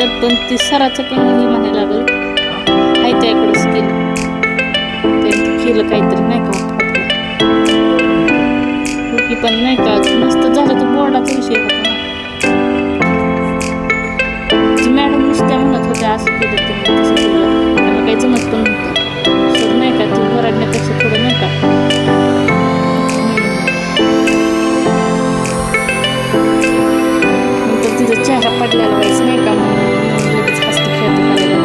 म्हणतात, पण ती सराचं पण हे म्हणायला लागल आहे त्याकडंच केलं, त्यांनी केलं काहीतरी नाही का की, पण नाही का नसतं झालं तर बोर्डाचा विषय होता ना. मॅडम नुसत्या म्हणत होत्या असं केलं तुम्ही तसं केलं, त्याला काही जमत पण नव्हतं सर नाही का, ती ओरडण्यापेक्षा थोडं नाही का नंतर तिचा चेहरा पडलेला व्हायचं नाही का, म्हणून लगेच हसत खेळत करायला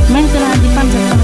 म्हणताना आधी 5